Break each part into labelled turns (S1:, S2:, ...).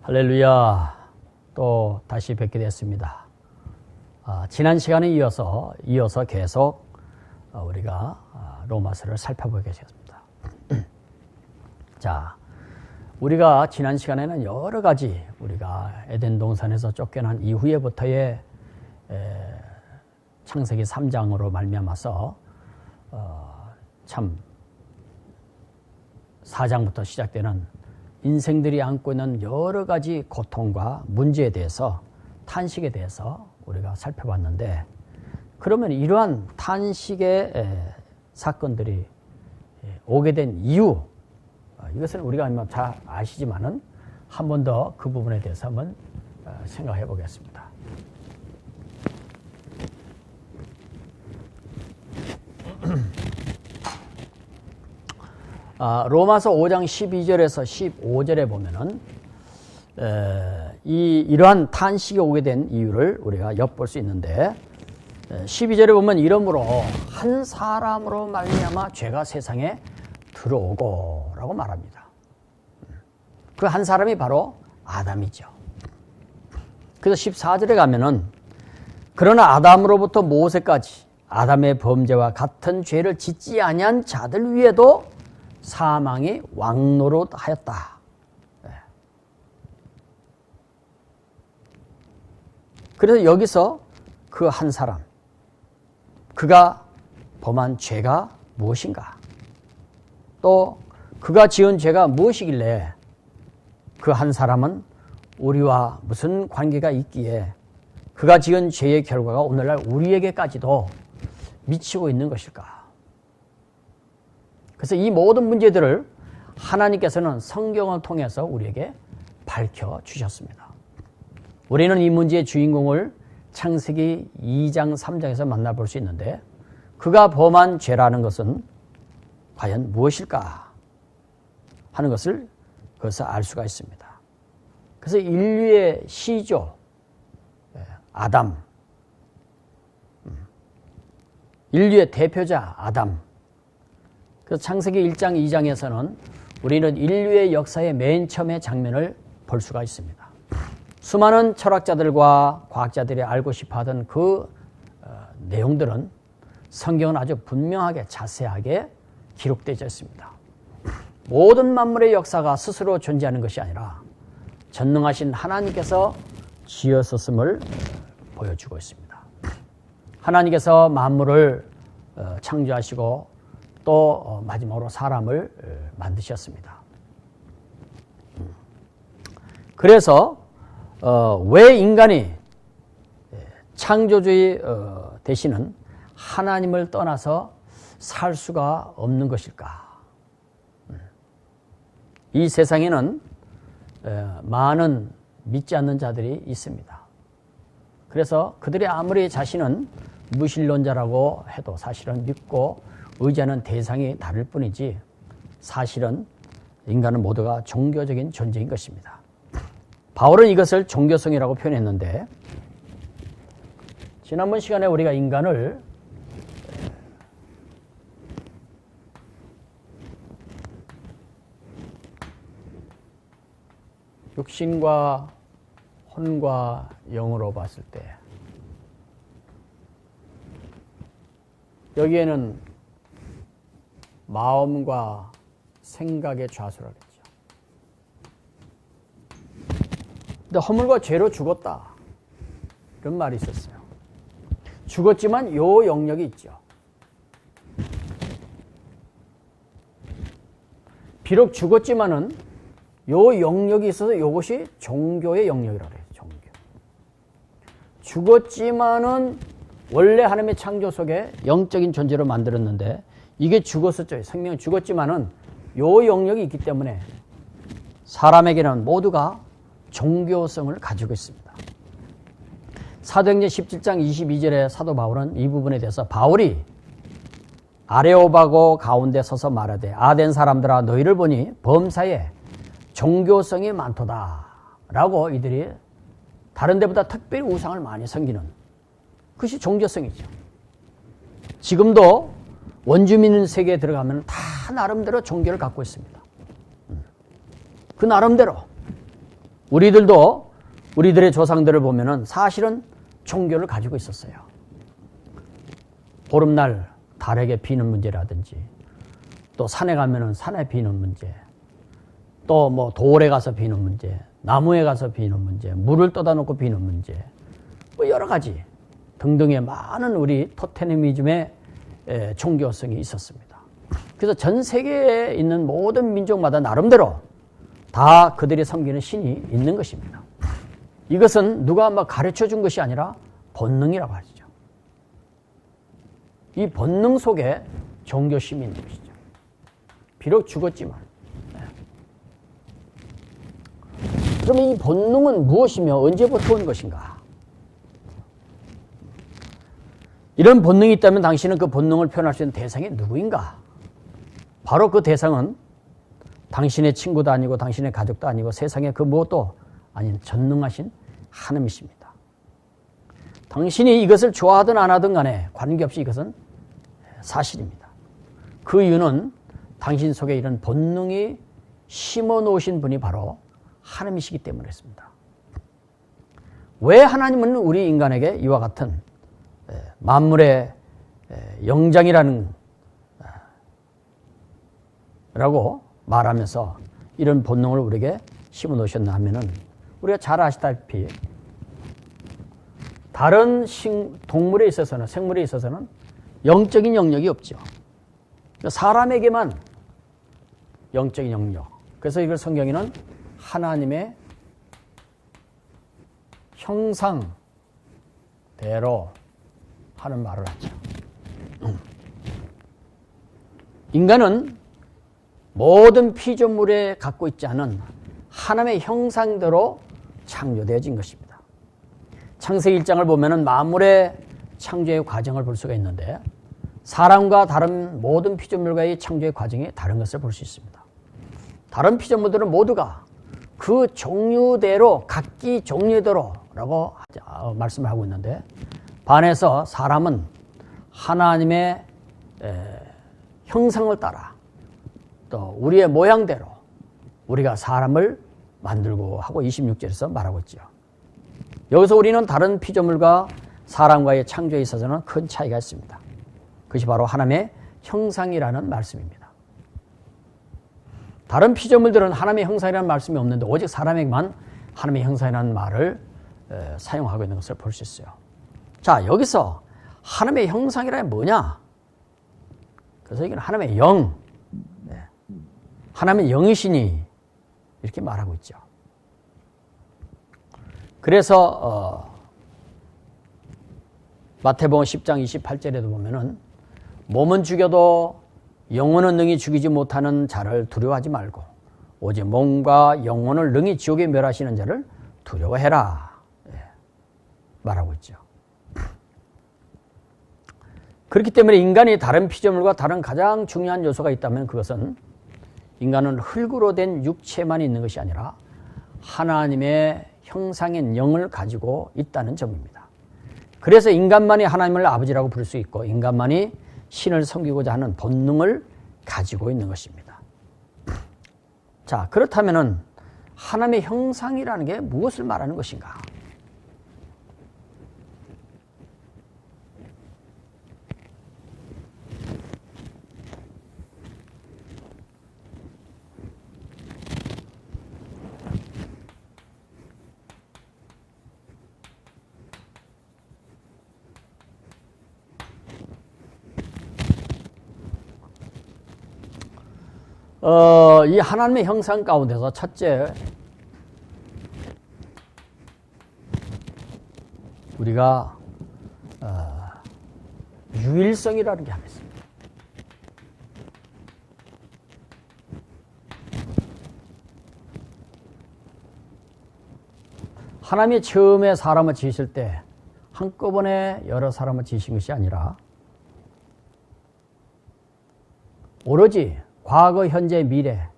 S1: 할렐루야. 또 다시 뵙게 됐습니다. 지난 시간에 이어서 계속 우리가 로마서를 살펴보겠습니다. 자, 우리가 지난 시간에는 여러 가지 우리가 에덴 동산에서 쫓겨난 이후에부터의 창세기 3장으로 말미암아서 참 4장부터 시작되는 인생들이 안고 있는 여러 가지 고통과 문제에 대해서, 탄식에 대해서 우리가 살펴봤는데, 그러면 이러한 탄식의 사건들이 오게 된 이유, 이것을 우리가 잘 아시지만은 한 번 더 그 부분에 대해서 한번 생각해 보겠습니다. 로마서 5장 12절에서 15절에 보면은 이러한 탄식이 오게 된 이유를 우리가 엿볼 수 있는데, 12절에 보면 이러므로 한 사람으로 말미암아 죄가 세상에 들어오고 라고 말합니다. 그 한 사람이 바로 아담이죠. 그래서 14절에 가면은 그러나 아담으로부터 모세까지 아담의 범죄와 같은 죄를 짓지 아니한 자들 위에도 사망이 왕노릇하였다. 그래서 여기서 그 한 사람, 그가 범한 죄가 무엇인가? 또 그가 지은 죄가 무엇이길래 그 한 사람은 우리와 무슨 관계가 있기에 그가 지은 죄의 결과가 오늘날 우리에게까지도 미치고 있는 것일까? 그래서 이 모든 문제들을 하나님께서는 성경을 통해서 우리에게 밝혀주셨습니다. 우리는 이 문제의 주인공을 창세기 2장 3장에서 만나볼 수 있는데, 그가 범한 죄라는 것은 과연 무엇일까 하는 것을 거기서 알 수가 있습니다. 그래서 인류의 시조 아담, 인류의 대표자 아담. 그래서 창세기 1장 2장에서는 우리는 인류의 역사의 맨 처음의 장면을 볼 수가 있습니다. 수많은 철학자들과 과학자들이 알고 싶어하던 그 내용들은 성경은 아주 분명하게 자세하게 기록되어 있습니다. 모든 만물의 역사가 스스로 존재하는 것이 아니라 전능하신 하나님께서 지으셨음을 보여주고 있습니다. 하나님께서 만물을 창조하시고 또 마지막으로 사람을 만드셨습니다. 그래서 왜 인간이 창조주의 되시는 하나님을 떠나서 살 수가 없는 것일까? 이 세상에는 많은 믿지 않는 자들이 있습니다. 그래서 그들이 아무리 자신은 무신론자라고 해도 사실은 믿고 의지하는 대상이 다를 뿐이지, 사실은 인간은 모두가 종교적인 존재인 것입니다. 바울은 이것을 종교성이라고 표현했는데, 지난번 시간에 우리가 인간을 육신과 혼과 영으로 봤을 때 여기에는 마음과 생각의 좌수를 하겠죠. 근데 허물과 죄로 죽었다, 이런 말이 있었어요. 죽었지만 요 영역이 있죠. 비록 죽었지만은 요 영역이 있어서 이것이 종교의 영역이라고 해요. 종교. 죽었지만은 원래 하나님의 창조 속에 영적인 존재로 만들었는데, 이게 죽었었죠. 생명은 죽었지만은 요 영역이 있기 때문에 사람에게는 모두가 종교성을 가지고 있습니다. 사도행전 17장 22절에 사도 바울은 이 부분에 대해서 바울이 아레오바고 가운데 서서 말하되, 아덴 사람들아 너희를 보니 범사에 종교성이 많도다 라고, 이들이 다른 데보다 특별히 우상을 많이 섬기는 그것이 종교성이죠. 지금도 원주민 세계에 들어가면 다 나름대로 종교를 갖고 있습니다. 그 나름대로 우리들도 우리들의 조상들을 보면은 사실은 종교를 가지고 있었어요. 보름날 달에게 비는 문제라든지, 또 산에 가면은 산에 비는 문제, 또 뭐 돌에 가서 비는 문제, 나무에 가서 비는 문제, 물을 떠다 놓고 비는 문제, 뭐 여러 가지 등등의 많은 우리 토테미즘의 종교성이 있었습니다. 그래서 전 세계에 있는 모든 민족마다 나름대로 다 그들이 섬기는 신이 있는 것입니다. 이것은 누가 막 가르쳐 준 것이 아니라 본능이라고 하시죠. 이 본능 속에 종교심이 있는 것이죠. 비록 죽었지만. 그러면 이 본능은 무엇이며 언제부터 온 것인가? 이런 본능이 있다면 당신은 그 본능을 표현할 수 있는 대상이 누구인가? 바로 그 대상은 당신의 친구도 아니고 당신의 가족도 아니고 세상의 그 무엇도 아닌 전능하신 하나님이십니다. 당신이 이것을 좋아하든 안 하든 간에 관계없이 이것은 사실입니다. 그 이유는 당신 속에 이런 본능이 심어 놓으신 분이 바로 하나님이시기 때문에 그렇습니다. 왜 하나님은 우리 인간에게 이와 같은 만물의 영장이라는 라고 말하면서 이런 본능을 우리에게 심어 놓으셨나 하면은 우리가 잘 아시다시피 다른 동물에 있어서는, 생물에 있어서는 영적인 영역이 없죠. 사람에게만 영적인 영역. 그래서 이걸 성경에는 하나님의 형상대로 하는 말을 하죠. 인간은 모든 피조물에 갖고 있지 않은 하나님의 형상대로 창조되어진 것입니다. 창세기 1장을 보면은 만물의 창조의 과정을 볼 수가 있는데 사람과 다른 모든 피조물과의 창조의 과정이 다른 것을 볼 수 있습니다. 다른 피조물들은 모두가 그 종류대로 각기 종류대로라고 말씀을 하고 있는데 반해서 사람은 하나님의 형상을 따라 또 우리의 모양대로 우리가 사람을 만들고 하고 26절에서 말하고 있죠. 여기서 우리는 다른 피조물과 사람과의 창조에 있어서는 큰 차이가 있습니다. 그것이 바로 하나님의 형상이라는 말씀입니다. 다른 피조물들은 하나님의 형상이라는 말씀이 없는데 오직 사람에게만 하나님의 형상이라는 말을 사용하고 있는 것을 볼 수 있어요. 자, 여기서 하나님의 형상이란 뭐냐? 그래서 이건 하나님의 영, 하나님의 영이시니 이렇게 말하고 있죠. 그래서 마태복음 10장 28절에도 보면은 몸은 죽여도 영혼은 능히 죽이지 못하는 자를 두려워하지 말고 오직 몸과 영혼을 능히 지옥에 멸하시는 자를 두려워해라 말하고 있죠. 그렇기 때문에 인간이 다른 피조물과 다른 가장 중요한 요소가 있다면 그것은 인간은 흙으로 된 육체만 있는 것이 아니라 하나님의 형상인 영을 가지고 있다는 점입니다. 그래서 인간만이 하나님을 아버지라고 부를 수 있고 인간만이 신을 섬기고자 하는 본능을 가지고 있는 것입니다. 자, 그렇다면은 하나님의 형상이라는 게 무엇을 말하는 것인가? 이 하나님의 형상 가운데서 첫째, 우리가 유일성이라는 게 하나 있습니다. 하나님이 처음에 사람을 지으실 때 한꺼번에 여러 사람을 지으신 것이 아니라 오로지 과거, 현재, 미래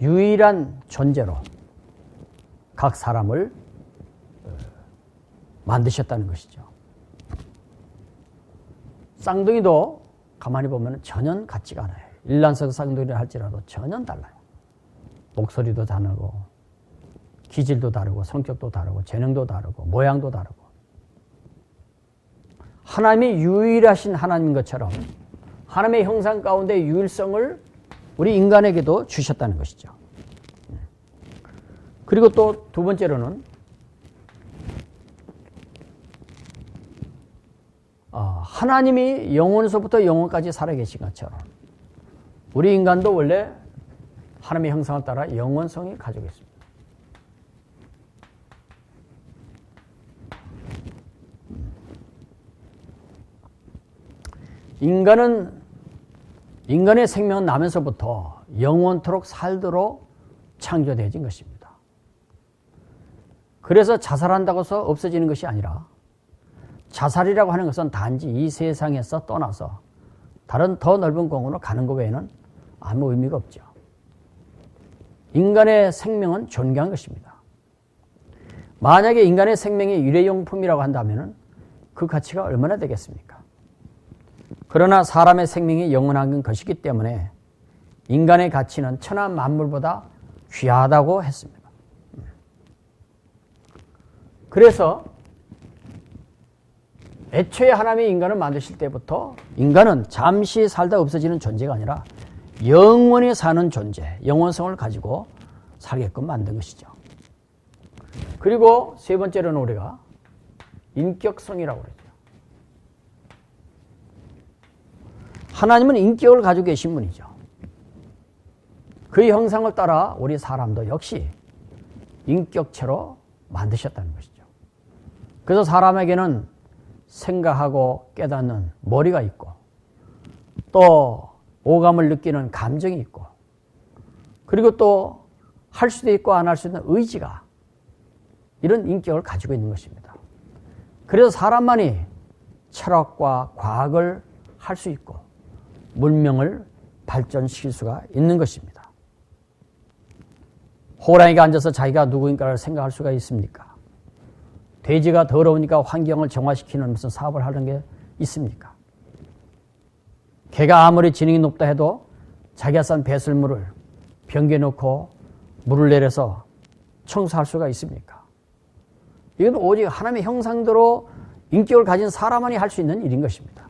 S1: 유일한 존재로 각 사람을 만드셨다는 것이죠. 쌍둥이도 가만히 보면 전혀 같지가 않아요. 일란석 쌍둥이를 할지라도 전혀 달라요. 목소리도 다르고 기질도 다르고 성격도 다르고 재능도 다르고 모양도 다르고 하나님이 유일하신 하나님인 것처럼 하나님의 형상 가운데 유일성을 우리 인간에게도 주셨다는 것이죠. 그리고 또 두 번째로는 하나님이 영원서부터 영원까지 살아계신 것처럼 우리 인간도 원래 하나님의 형상을 따라 영원성이 가지고 있습니다. 인간의 생명은 나면서부터 영원토록 살도록 창조되어진 것입니다. 그래서 자살한다고 해서 없어지는 것이 아니라 자살이라고 하는 것은 단지 이 세상에서 떠나서 다른 더 넓은 공간으로 가는 것 외에는 아무 의미가 없죠. 인간의 생명은 존귀한 것입니다. 만약에 인간의 생명이 일회용품이라고 한다면 그 가치가 얼마나 되겠습니까? 그러나 사람의 생명이 영원한 것이기 때문에 인간의 가치는 천하 만물보다 귀하다고 했습니다. 그래서 애초에 하나님이 인간을 만드실 때부터 인간은 잠시 살다 없어지는 존재가 아니라 영원히 사는 존재, 영원성을 가지고 살게끔 만든 것이죠. 그리고 세 번째로는 우리가 인격성이라고 그러죠. 하나님은 인격을 가지고 계신 분이죠. 그의 형상을 따라 우리 사람도 역시 인격체로 만드셨다는 것이죠. 그래서 사람에게는 생각하고 깨닫는 머리가 있고 또 오감을 느끼는 감정이 있고 그리고 또 할 수도 있고 안 할 수 있는 의지가 이런 인격을 가지고 있는 것입니다. 그래서 사람만이 철학과 과학을 할 수 있고 문명을 발전시킬 수가 있는 것입니다. 호랑이가 앉아서 자기가 누구인가를 생각할 수가 있습니까? 돼지가 더러우니까 환경을 정화시키는 무슨 사업을 하는 게 있습니까? 개가 아무리 지능이 높다 해도 자기가 싼 배설물을 변기에 넣고 물을 내려서 청소할 수가 있습니까? 이건 오직 하나님의 형상대로 인격을 가진 사람만이 할 수 있는 일인 것입니다.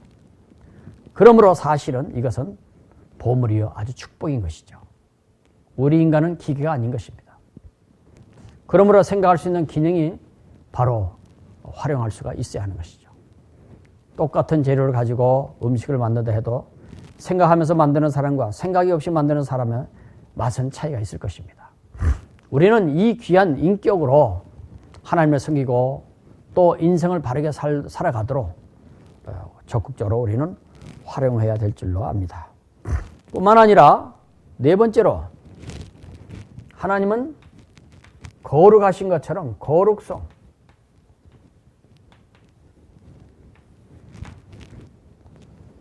S1: 그러므로 사실은 이것은 보물이요 아주 축복인 것이죠. 우리 인간은 기계가 아닌 것입니다. 그러므로 생각할 수 있는 기능이 바로 활용할 수가 있어야 하는 것이죠. 똑같은 재료를 가지고 음식을 만든다 해도 생각하면서 만드는 사람과 생각이 없이 만드는 사람의 맛은 차이가 있을 것입니다. 우리는 이 귀한 인격으로 하나님을 섬기고 또 인생을 바르게 살아가도록 적극적으로 우리는 활용해야 될 줄로 압니다. 뿐만 아니라 네 번째로 하나님은 거룩하신 것처럼 거룩성,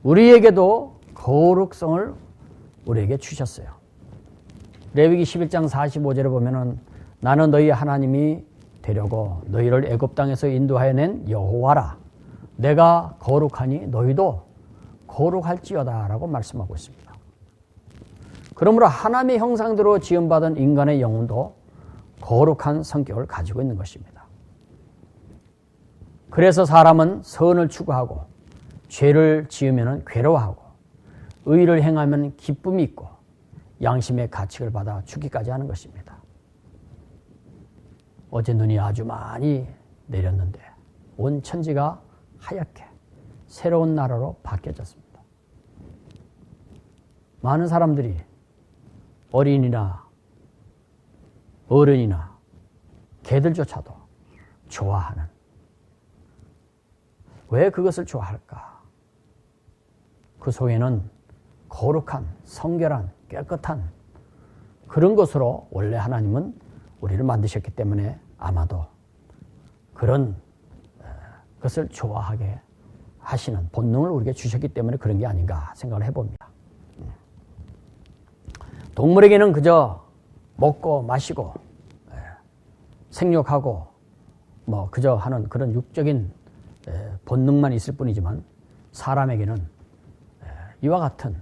S1: 우리에게도 거룩성을 우리에게 주셨어요. 레위기 11장 45절에 보면은 나는 너희 하나님이 되려고 너희를 애굽 땅에서 인도하여 낸 여호와라. 내가 거룩하니 너희도 거룩할지어다 라고 말씀하고 있습니다. 그러므로 하나님의 형상대로 지음받은 인간의 영혼도 거룩한 성격을 가지고 있는 것입니다. 그래서 사람은 선을 추구하고 죄를 지으면 괴로워하고 의를 행하면 기쁨이 있고 양심의 가책을 받아 죽기까지 하는 것입니다. 어제 눈이 아주 많이 내렸는데 온 천지가 하얗게 새로운 나라로 바뀌어졌습니다. 많은 사람들이 어린이나 어른이나 개들조차도 좋아하는, 왜 그것을 좋아할까? 그 속에는 거룩한, 성결한, 깨끗한 그런 것으로 원래 하나님은 우리를 만드셨기 때문에 아마도 그런 것을 좋아하게 하시는 본능을 우리에게 주셨기 때문에 그런 게 아닌가 생각을 해봅니다. 동물에게는 그저 먹고 마시고 생육하고 뭐 그저 하는 그런 육적인 본능만 있을 뿐이지만 사람에게는 이와 같은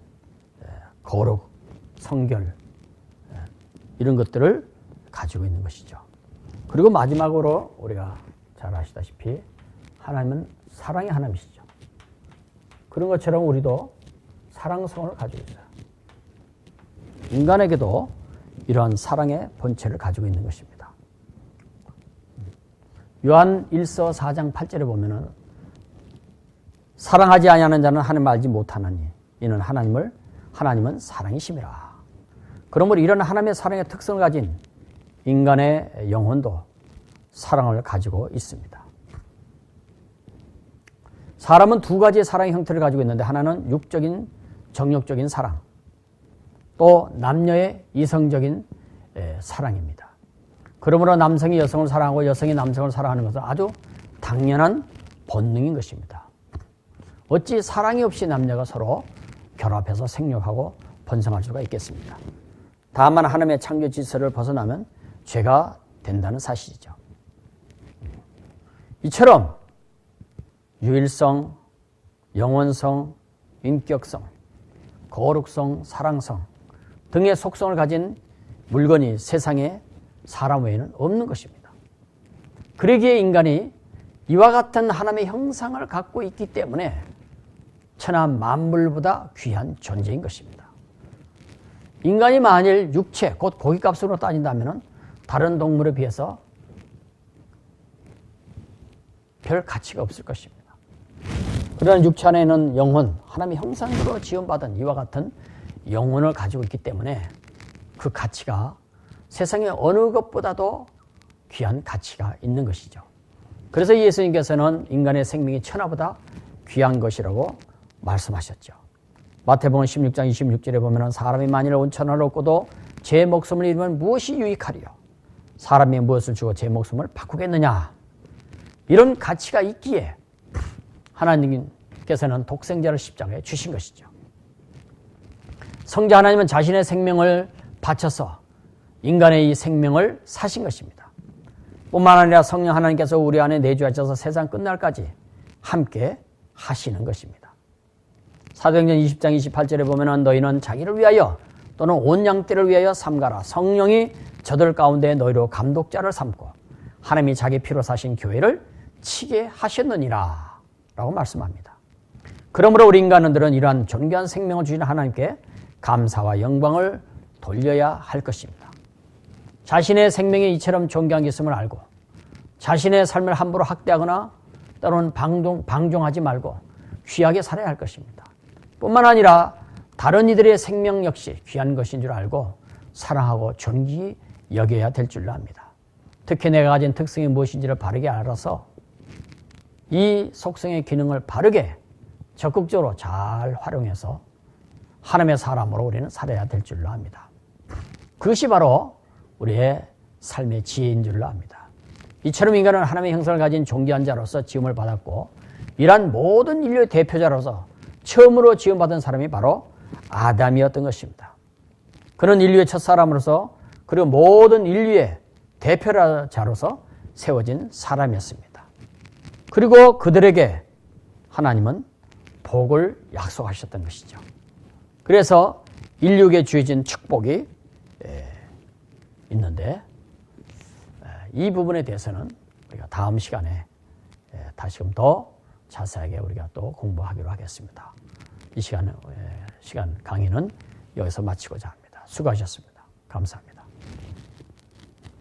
S1: 거룩, 성결 이런 것들을 가지고 있는 것이죠. 그리고 마지막으로 우리가 잘 아시다시피 하나님은 사랑의 하나님이시죠. 그런 것처럼 우리도 사랑성을 가지고 있어요. 인간에게도 이러한 사랑의 본체를 가지고 있는 것입니다. 요한 1서 4장 8절에 보면은 사랑하지 아니하는 자는 하나님을 알지 못하나니 이는 하나님은 사랑이심이라. 그러므로 이런 하나님의 사랑의 특성을 가진 인간의 영혼도 사랑을 가지고 있습니다. 사람은 두 가지의 사랑의 형태를 가지고 있는데 하나는 육적인 정욕적인 사랑, 또 남녀의 이성적인 사랑입니다. 그러므로 남성이 여성을 사랑하고 여성이 남성을 사랑하는 것은 아주 당연한 본능인 것입니다. 어찌 사랑이 없이 남녀가 서로 결합해서 생육하고 번성할 수가 있겠습니까? 다만 하나님의 창조 질서를 벗어나면 죄가 된다는 사실이죠. 이처럼 유일성, 영원성, 인격성, 거룩성, 사랑성 등의 속성을 가진 물건이 세상에 사람 외에는 없는 것입니다. 그러기에 인간이 이와 같은 하나님의 형상을 갖고 있기 때문에 천하 만물보다 귀한 존재인 것입니다. 인간이 만일 육체, 곧 고기값으로 따진다면 다른 동물에 비해서 별 가치가 없을 것입니다. 그러나 육체 안에 있는 영혼, 하나님의 형상으로 지원받은 이와 같은 영혼을 가지고 있기 때문에 그 가치가 세상의 어느 것보다도 귀한 가치가 있는 것이죠. 그래서 예수님께서는 인간의 생명이 천하보다 귀한 것이라고 말씀하셨죠. 마태복음 16장 26절에 보면 사람이 만일 온 천하를 얻고도 제 목숨을 잃으면 무엇이 유익하리요? 사람이 무엇을 주고 제 목숨을 바꾸겠느냐? 이런 가치가 있기에 하나님께서는 독생자를 십자가에 주신 것이죠. 성자 하나님은 자신의 생명을 바쳐서 인간의 이 생명을 사신 것입니다. 뿐만 아니라 성령 하나님께서 우리 안에 내주하셔서 세상 끝날까지 함께 하시는 것입니다. 사도행전 20장 28절에 보면 너희는 자기를 위하여 또는 온 양떼를 위하여 삼가라. 성령이 저들 가운데 너희로 감독자를 삼고 하나님이 자기 피로 사신 교회를 치게 하셨느니라 라고 말씀합니다. 그러므로 우리 인간들은 이러한 존귀한 생명을 주신 하나님께 감사와 영광을 돌려야 할 것입니다. 자신의 생명에 이처럼 존귀한 게 있음을 알고 자신의 삶을 함부로 학대하거나 때로는 방종하지 말고 귀하게 살아야 할 것입니다. 뿐만 아니라 다른 이들의 생명 역시 귀한 것인 줄 알고 사랑하고 존귀히 여겨야 될 줄로 압니다. 특히 내가 가진 특성이 무엇인지를 바르게 알아서 이 속성의 기능을 바르게 적극적으로 잘 활용해서 하나님의 사람으로 우리는 살아야 될 줄로 압니다. 그것이 바로 우리의 삶의 지혜인 줄로 압니다. 이처럼 인간은 하나님의 형상을 가진 존귀한 자로서 지음을 받았고 이러한 모든 인류의 대표자로서 처음으로 지음받은 사람이 바로 아담이었던 것입니다. 그는 인류의 첫사람으로서 그리고 모든 인류의 대표자로서 세워진 사람이었습니다. 그리고 그들에게 하나님은 복을 약속하셨던 것이죠. 그래서 인류에게 주어진 축복이 있는데 이 부분에 대해서는 우리가 다음 시간에 다시금 더 자세하게 우리가 또 공부하기로 하겠습니다. 이 시간 강의는 여기서 마치고자 합니다. 수고하셨습니다. 감사합니다.